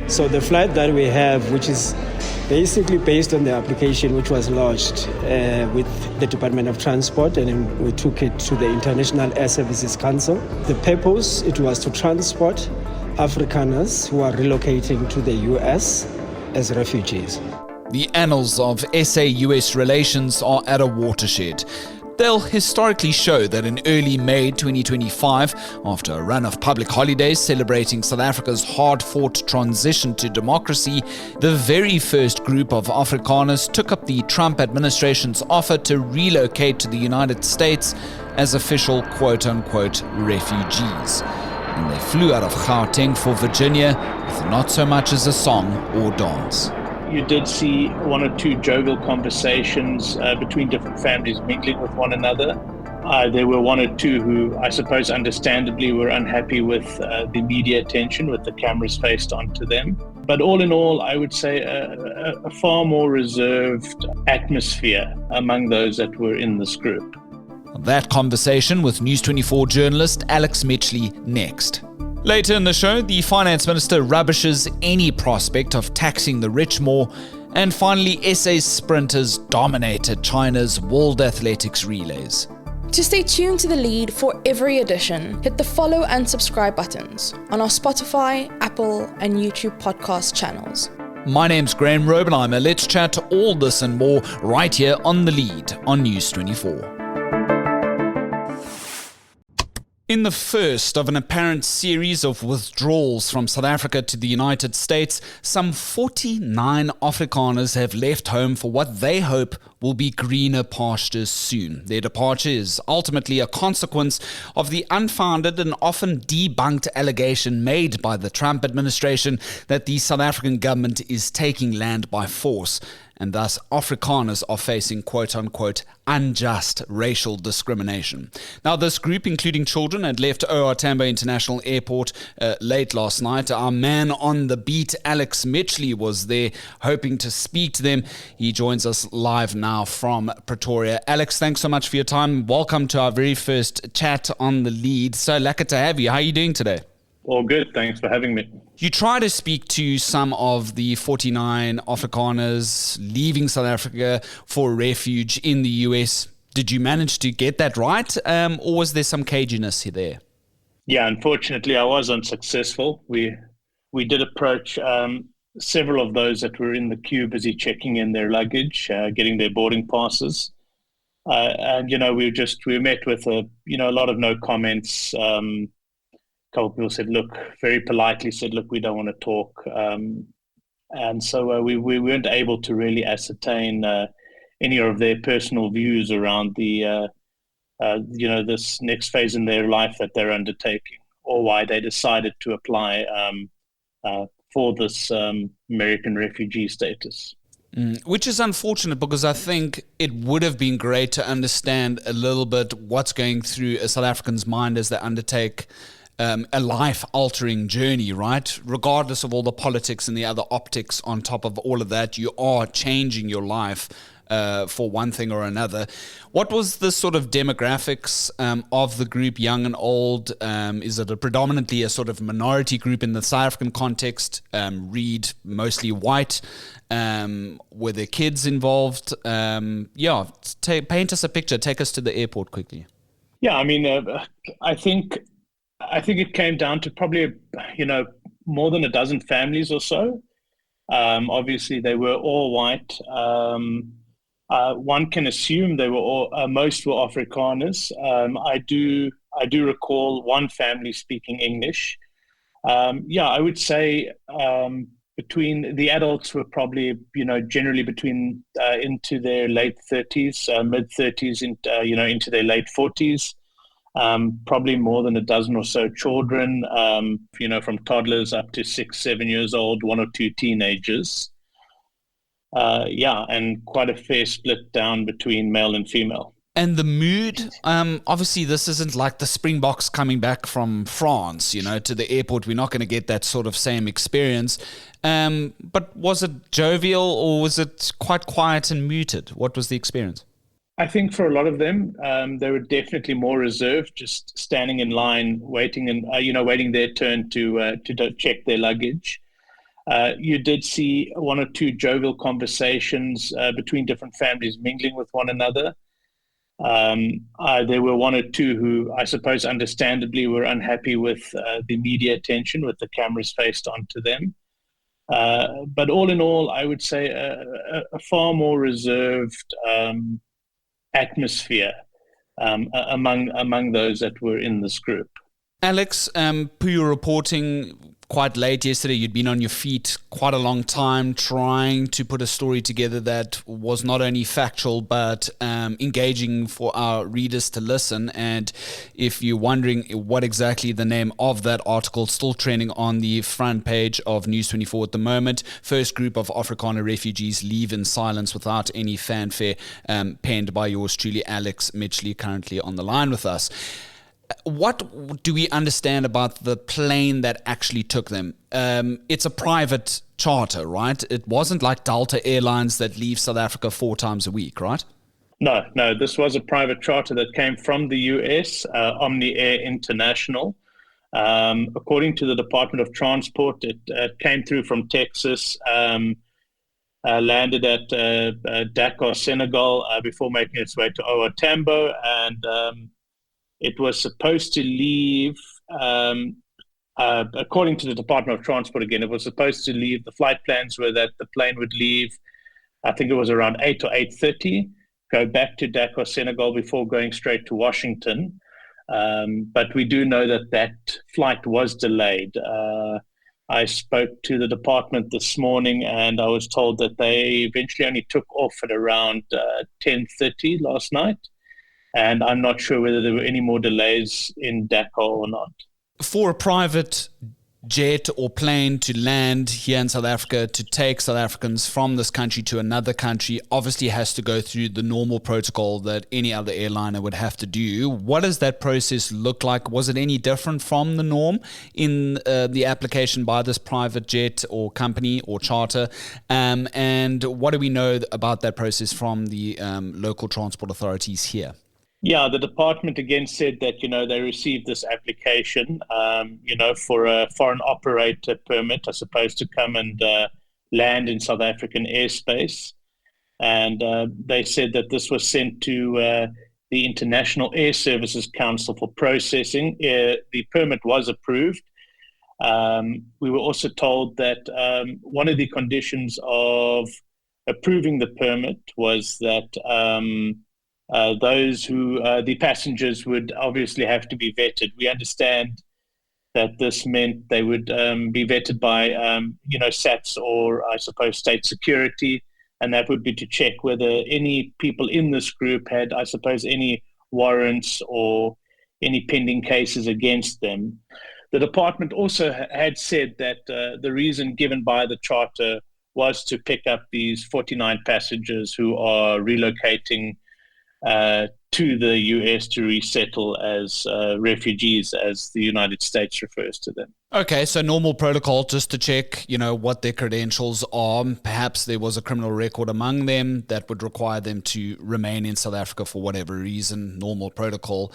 So the flight that we have, which is basically based on the application which was lodged with the Department of Transport, and then we took it to the International Air Services Council. The purpose, it was to transport Afrikaners who are relocating to the US as refugees. The annals of SA-US relations are at a watershed. They'll historically show that in early May 2025, after a run of public holidays celebrating South Africa's hard-fought transition to democracy, the very first group of Afrikaners took up the Trump administration's offer to relocate to the United States as official quote-unquote refugees. And they flew out of Gauteng for Virginia with not so much as a song or dance. You did see one or two jovial conversations between different families mingling with one another. There were one or two who, I suppose understandably, were unhappy with the media attention, with the cameras faced onto them. But all in all, I would say a far more reserved atmosphere among those that were in this group. That conversation with News 24 journalist Alex Mitchley next. Later in the show, the finance minister rubbishes any prospect of taxing the rich more. And finally, SA sprinters dominated China's World Athletics relays. To stay tuned to The Lead for every edition, hit the follow and subscribe buttons on our Spotify, Apple, and YouTube podcast channels. My name's Graeme Raubenheimer. Let's chat all this and more right here on The Lead on News 24. In the first of an apparent series of withdrawals from South Africa to the United States, some 49 Afrikaners have left home for what they hope will be greener pastures soon. Their departure is ultimately a consequence of the unfounded and often debunked allegation made by the Trump administration that the South African government is taking land by force. And thus Afrikaners are facing quote-unquote unjust racial discrimination. Now, this group, including children, had left OR Tambo International Airport late last night. Our man on the beat, Alex Mitchley, was there hoping to speak to them. He joins us live now from Pretoria. Alex, thanks so much for your time. Welcome to our very first chat on The Lead. So lucky to have you. How are you doing today? All good. Thanks for having me. You try to speak to some of the 49 Afrikaners leaving South Africa for refuge in the US. Did you manage to get that right, or was there some caginess there? Yeah, unfortunately, I was unsuccessful. We did approach several of those that were in the queue, busy checking in their luggage, getting their boarding passes, and we met with a lot of no comments. A couple of people said, very politely said, we don't want to talk. And so we weren't able to really ascertain any of their personal views around the, this next phase in their life that they're undertaking, or why they decided to apply for this American refugee status. Which is unfortunate, because I think it would have been great to understand a little bit what's going through a South African's mind as they undertake a life-altering journey, right? Regardless of all the politics and the other optics on top of all of that, you are changing your life for one thing or another. What was the sort of demographics of the group, young and old? Is it predominantly a sort of minority group in the South African context? Read mostly white? Were there kids involved? Paint us a picture. Take us to the airport quickly. Yeah, I mean, I think it came down to probably, more than a dozen families or so. Obviously, they were all white. One can assume they were all, most were Afrikaners. I do recall one family speaking English. I would say between the adults were probably, generally between into their late 30s, mid 30s, into their late 40s. Probably more than a dozen or so children, from toddlers up to 6-7 years old, one or two teenagers. And quite a fair split down between male and female. And the mood, obviously this isn't like the Springboks coming back from France, to the airport. We're not going to get that sort of same experience. But was it jovial, or was it quite quiet and muted? What was the experience? I think for a lot of them, they were definitely more reserved, just standing in line, waiting their turn to check their luggage. You did see one or two jovial conversations between different families mingling with one another. There were one or two who, I suppose, understandably were unhappy with the media attention, with the cameras faced onto them. But all in all, I would say a far more reserved atmosphere among those that were in this group. Alex, per your reporting quite late yesterday, you'd been on your feet quite a long time trying to put a story together that was not only factual but engaging for our readers to listen. And if you're wondering what exactly the name of that article, still trending on the front page of News 24 at the moment, first group of Afrikaner refugees leave in silence without any fanfare, penned by yours truly, Alex Mitchley, currently on the line with us. What do we understand about the plane that actually took them? It's a private charter, right? It wasn't like Delta Airlines that leave South Africa 4 times a week, right? No, this was a private charter that came from the US, Omni Air International. According to the Department of Transport, it came through from Texas, landed at Dakar, Senegal, before making its way to OR Tambo, and it was supposed to leave, according to the Department of Transport again, it was supposed to leave, the flight plans were that the plane would leave, I think it was around 8 or 8:30, go back to Dakar, Senegal before going straight to Washington. But we do know that flight was delayed. I spoke to the department this morning and I was told that they eventually only took off at around 10:30 last night. And I'm not sure whether there were any more delays in Dakar or not. For a private jet or plane to land here in South Africa to take South Africans from this country to another country obviously has to go through the normal protocol that any other airliner would have to do. What does that process look like? Was it any different from the norm in the application by this private jet or company or charter? And what do we know about that process from the local transport authorities here? Yeah, the department again said that, they received this application, for a foreign operator permit, I suppose, to come and land in South African airspace. And they said that this was sent to the International Air Services Council for processing. The permit was approved. We were also told that one of the conditions of approving the permit was that the passengers would obviously have to be vetted. We understand that this meant they would be vetted by, SATs or I suppose state security, and that would be to check whether any people in this group had, I suppose, any warrants or any pending cases against them. The department also had said that the reason given by the charter was to pick up these 49 passengers who are relocating to the US to resettle as refugees, as the United States refers to them. Okay, so normal protocol just to check, what their credentials are. Perhaps there was a criminal record among them that would require them to remain in South Africa for whatever reason, normal protocol.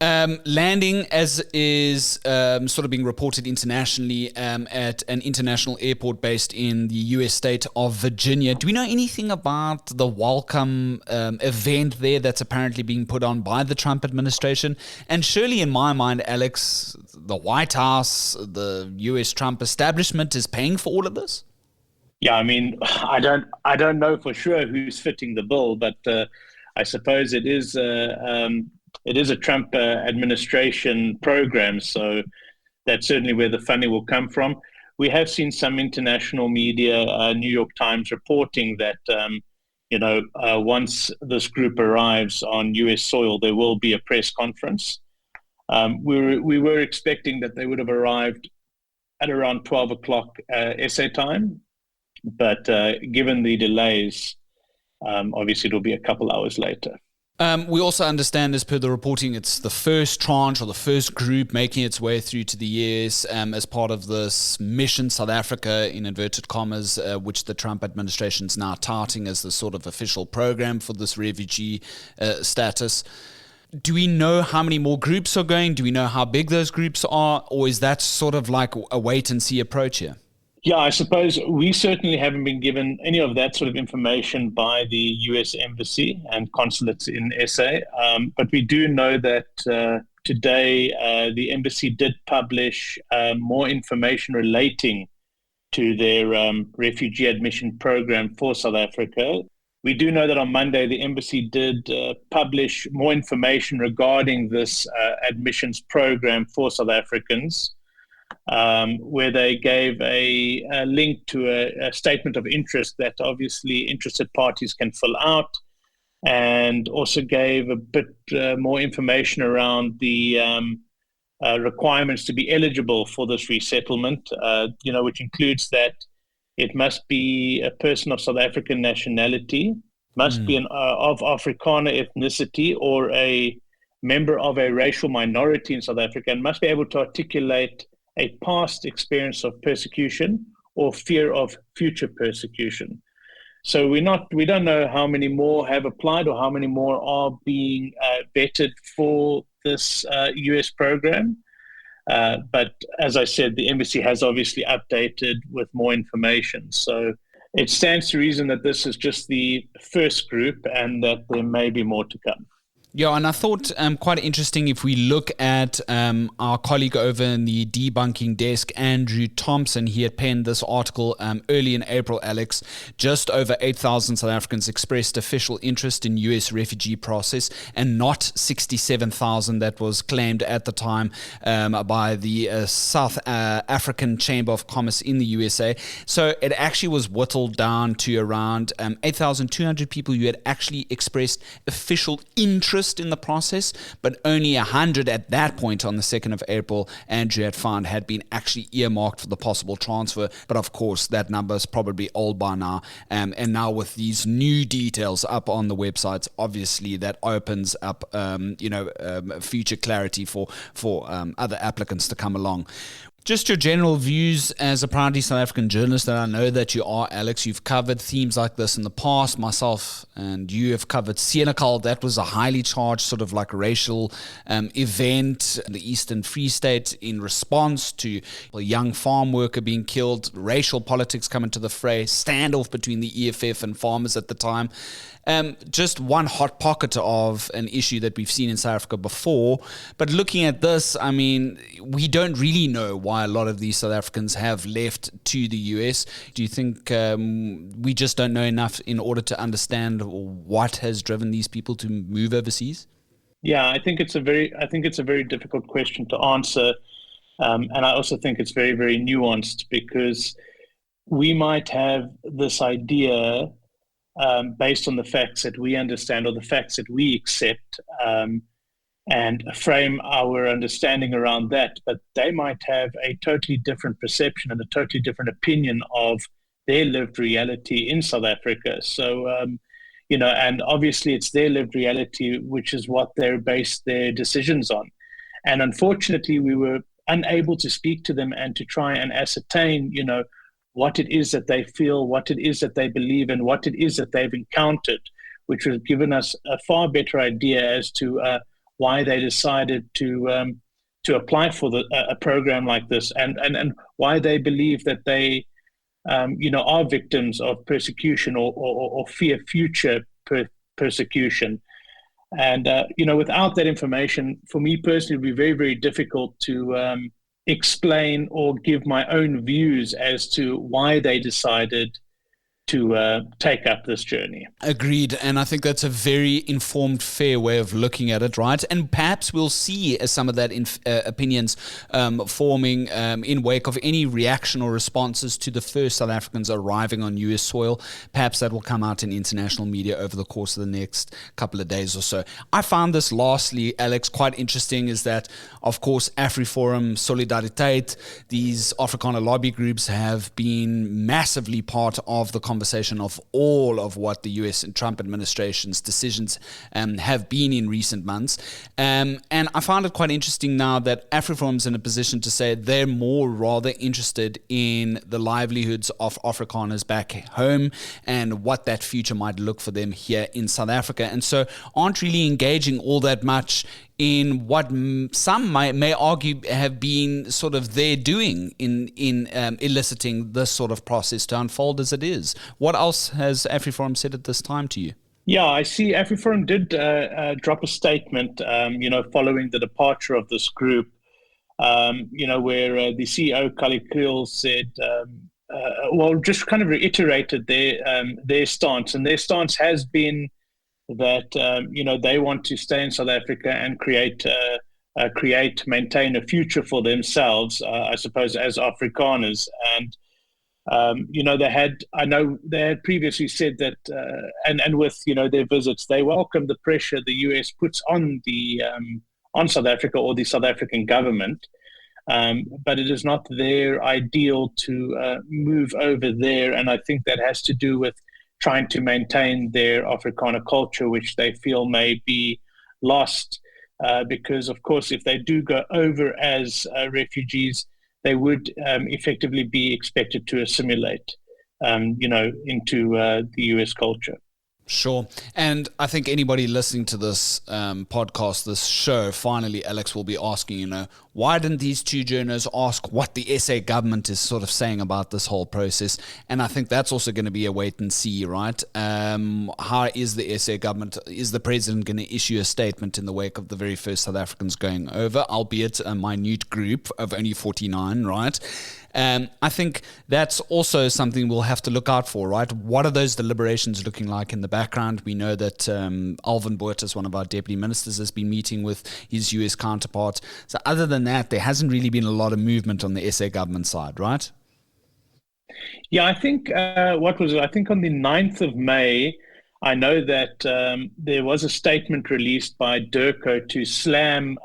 Landing, as is sort of being reported internationally at an international airport based in the US state of Virginia. Do we know anything about the welcome event there that's apparently being put on by the Trump administration? And surely in my mind, Alex, the White House, the US Trump establishment is paying for all of this? Yeah, I mean, I don't know for sure who's fitting the bill, but I suppose it is a Trump administration program, so that's certainly where the funding will come from. We have seen some international media, New York Times, reporting that, once this group arrives on US soil, there will be a press conference. We were expecting that they would have arrived at around 12 o'clock SA time, but given the delays, obviously it'll be a couple hours later. We also understand, as per the reporting, it's the first tranche or the first group making its way through to the US as part of this mission South Africa, in inverted commas, which the Trump administration is now touting as the sort of official program for this refugee status. Do we know how many more groups are going? Do we know how big those groups are? Or is that sort of like a wait and see approach here? Yeah, I suppose we certainly haven't been given any of that sort of information by the US Embassy and consulates in SA. But we do know that today the embassy did publish more information relating to their refugee admission program for South Africa. We do know that on Monday, the embassy did publish more information regarding this admissions program for South Africans, where they gave a link to a statement of interest that obviously interested parties can fill out, and also gave a bit more information around the requirements to be eligible for this resettlement, which includes that it must be a person of South African nationality, must be of Afrikaner ethnicity or a member of a racial minority in South Africa, and must be able to articulate a past experience of persecution or fear of future persecution. So we don't know how many more have applied or how many more are being vetted for this US program. But as I said, the embassy has obviously updated with more information. So it stands to reason that this is just the first group and that there may be more to come. Yeah, and I thought quite interesting if we look at our colleague over in the debunking desk, Andrew Thompson. He had penned this article early in April, Alex. Just over 8,000 South Africans expressed official interest in US refugee process, and not 67,000 that was claimed at the time by the South African Chamber of Commerce in the USA. So it actually was whittled down to around 8,200 people who had actually expressed official interest in the process, but only 100 at that point on the 2nd of April, Andrew had found had been actually earmarked for the possible transfer. But of course, that number is probably old by now. And now with these new details up on the websites, obviously that opens up, future clarity for other applicants to come along. Just your general views as a proudly South African journalist that I know that you are, Alex. You've covered themes like this in the past. Myself and you have covered Senekal. That was a highly charged sort of like racial event in the Eastern Free State in response to a young farm worker being killed, racial politics coming to the fray, standoff between the EFF and farmers at the time. Just one hot pocket of an issue that we've seen in South Africa before. But looking at this, I mean, we don't really know why a lot of these South Africans have left to the US. Do you think we just don't know enough in order to understand what has driven these people to move overseas? Yeah, I think it's a very difficult question to answer. And I also think it's very, very nuanced, because we might have this idea based on the facts that we understand or the facts that we accept, and frame our understanding around that. But they might have a totally different perception and a totally different opinion of their lived reality in South Africa. So, and obviously it's their lived reality, which is what they base their decisions on. And unfortunately, we were unable to speak to them and to try and ascertain, what it is that they feel, what it is that they believe, and what it is that they've encountered, which has given us a far better idea as to why they decided to apply for a program like this, and why they believe that they, are victims of persecution or fear future persecution. And, without that information, for me personally, it would be very, very difficult to explain or give my own views as to why they decided to take up this journey. Agreed. And I think that's a very informed, fair way of looking at it, right? And perhaps we'll see some of that opinions forming in wake of any reaction or responses to the first South Africans arriving on US soil. Perhaps that will come out in international media over the course of the next couple of days or so. I found this lastly, Alex, quite interesting, is that, of course, AfriForum, Solidariteit, these Afrikaner lobby groups have been massively part of the conversation of all of what the US and Trump administration's decisions have been in recent months. And I found it quite interesting now that AfriForum's in a position to say they're more rather interested in the livelihoods of Afrikaners back home and what that future might look for them here in South Africa. And so aren't really engaging all that much in what some may argue have been sort of their doing in eliciting this sort of process to unfold as it is. What else has AfriForum said at this time to you? Yeah, I see AfriForum did drop a statement, following the departure of this group, where the CEO, Kali Kriel, said, just kind of reiterated their stance. And their stance has been that, they want to stay in South Africa and maintain a future for themselves, I suppose, as Afrikaners. And, they had previously said that, and with, their visits, they welcome the pressure the US puts on on South Africa or the South African government. But it is not their ideal to move over there. And I think that has to do with trying to maintain their Afrikaner culture, which they feel may be lost. Because, of course, if they do go over as refugees, they would effectively be expected to assimilate, into the US culture. Sure. And I think anybody listening to this podcast, this show, finally, Alex will be asking, why didn't these two journalists ask what the SA government is sort of saying about this whole process? And I think that's also going to be a wait and see, right? How is the SA government, is the president going to issue a statement in the wake of the very first South Africans going over, albeit a minute group of only 49, right? I think that's also something we'll have to look out for, right? What are those deliberations looking like in the background? We know that Alvin Botha, one of our deputy ministers, has been meeting with his US counterpart. So other than that, there hasn't really been a lot of movement on the SA government side, right? Yeah, I think, I think on the 9th of May, I know that there was a statement released by Durko to slam,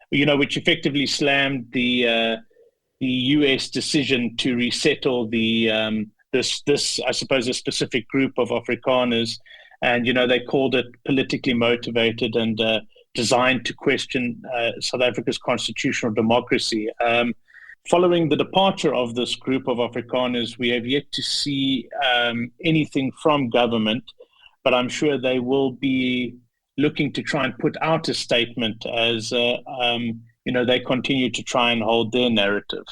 which effectively slammed the US decision to resettle this I suppose a specific group of Afrikaners, and they called it politically motivated and designed to question South Africa's constitutional democracy. Following the departure of this group of Afrikaners, we have yet to see anything from government, but I'm sure they will be looking to try and put out a statement as they continue to try and hold their narrative.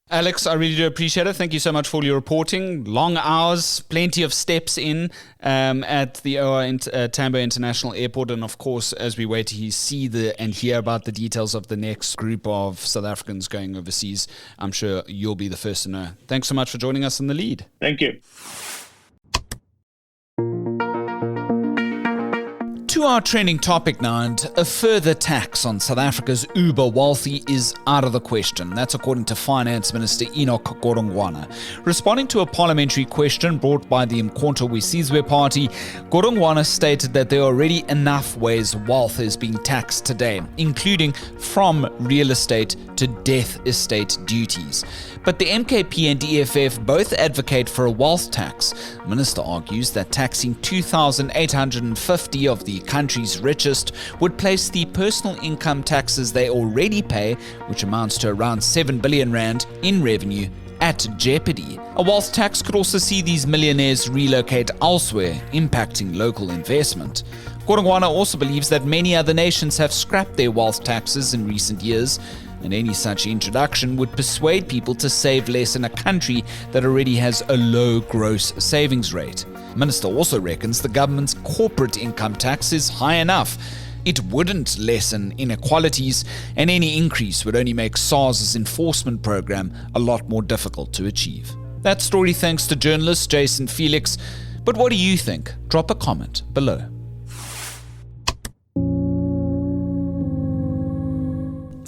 Alex, I really do appreciate it. Thank you so much for your reporting. Long hours, plenty of steps in at the OR Tambo International Airport. And of course, as we wait to see and hear about the details of the next group of South Africans going overseas, I'm sure you'll be the first to know. Thanks so much for joining us in The Lead. Thank you. To our trending topic now, and a further tax on South Africa's uber wealthy is out of the question. That's according to Finance Minister Enoch Godongwana. Responding to a parliamentary question brought by the Mkhonto weSizwe Party, Godongwana stated that there are already enough ways wealth is being taxed today, including from real estate to death estate duties. But the MKP and EFF both advocate for a wealth tax. The minister argues that taxing 2,850 of the country's richest would place the personal income taxes they already pay, which amounts to around 7 billion rand in revenue, at jeopardy. A wealth tax could also see these millionaires relocate elsewhere, impacting local investment. Godongwana also believes that many other nations have scrapped their wealth taxes in recent years, and any such introduction would persuade people to save less in a country that already has a low gross savings rate. The minister also reckons the government's corporate income tax is high enough. It wouldn't lessen inequalities, and any increase would only make SARS's enforcement program a lot more difficult to achieve. That story thanks to journalist Jason Felix. But what do you think? Drop a comment below.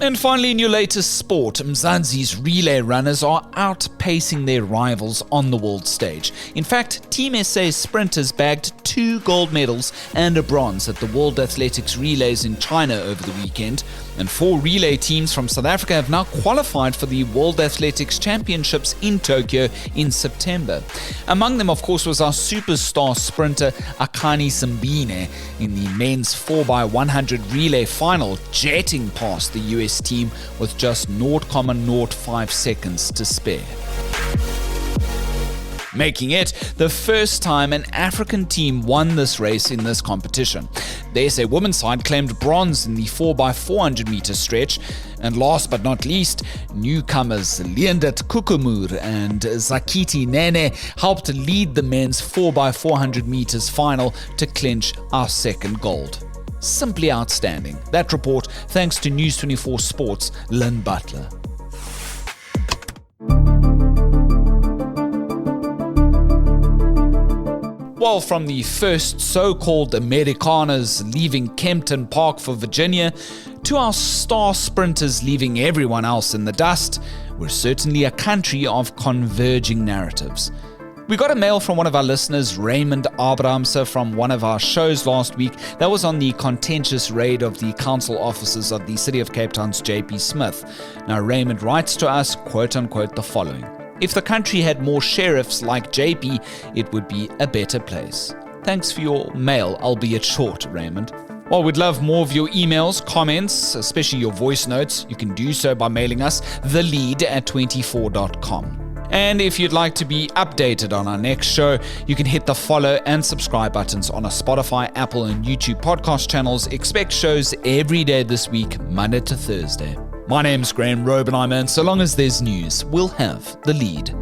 And finally, in your latest sport, Mzansi's relay runners are outpacing their rivals on the world stage. In fact, Team SA sprinters bagged 2 gold medals and a bronze at the World Athletics Relays in China over the weekend, and 4 relay teams from South Africa have now qualified for the World Athletics Championships in Tokyo in September. Among them, of course, was our superstar sprinter Akani Simbine in the men's 4x100 relay final, jetting past the US team with just 0.05 seconds to spare, making it the first time an African team won this race in this competition. The SA women's side claimed bronze in the 4x400 meter stretch. And last but not least, newcomers Leendert Kukumur and Zakiti Nene helped lead the men's 4x400 meters final to clinch our second gold. Simply outstanding. That report thanks to News 24 Sports' Lynn Butler. Well, from the first so-called Amerikaners leaving Kempton Park for Virginia to our star sprinters leaving everyone else in the dust, we're certainly a country of converging narratives. We got a mail from one of our listeners, Raymond Abrahamse, from one of our shows last week that was on the contentious raid of the council offices of the City of Cape Town's JP Smith. Now, Raymond writes to us, quote-unquote, the following: "If the country had more sheriffs like JP, it would be a better place." Thanks for your mail, albeit short, Raymond. Well, we'd love more of your emails, comments, especially your voice notes. You can do so by mailing us thelead@24.com. And if you'd like to be updated on our next show, you can hit the follow and subscribe buttons on our Spotify, Apple, and YouTube podcast channels. Expect shows every day this week, Monday to Thursday. My name's Graeme Raubenheimer, and so long as there's news, we'll have the lead.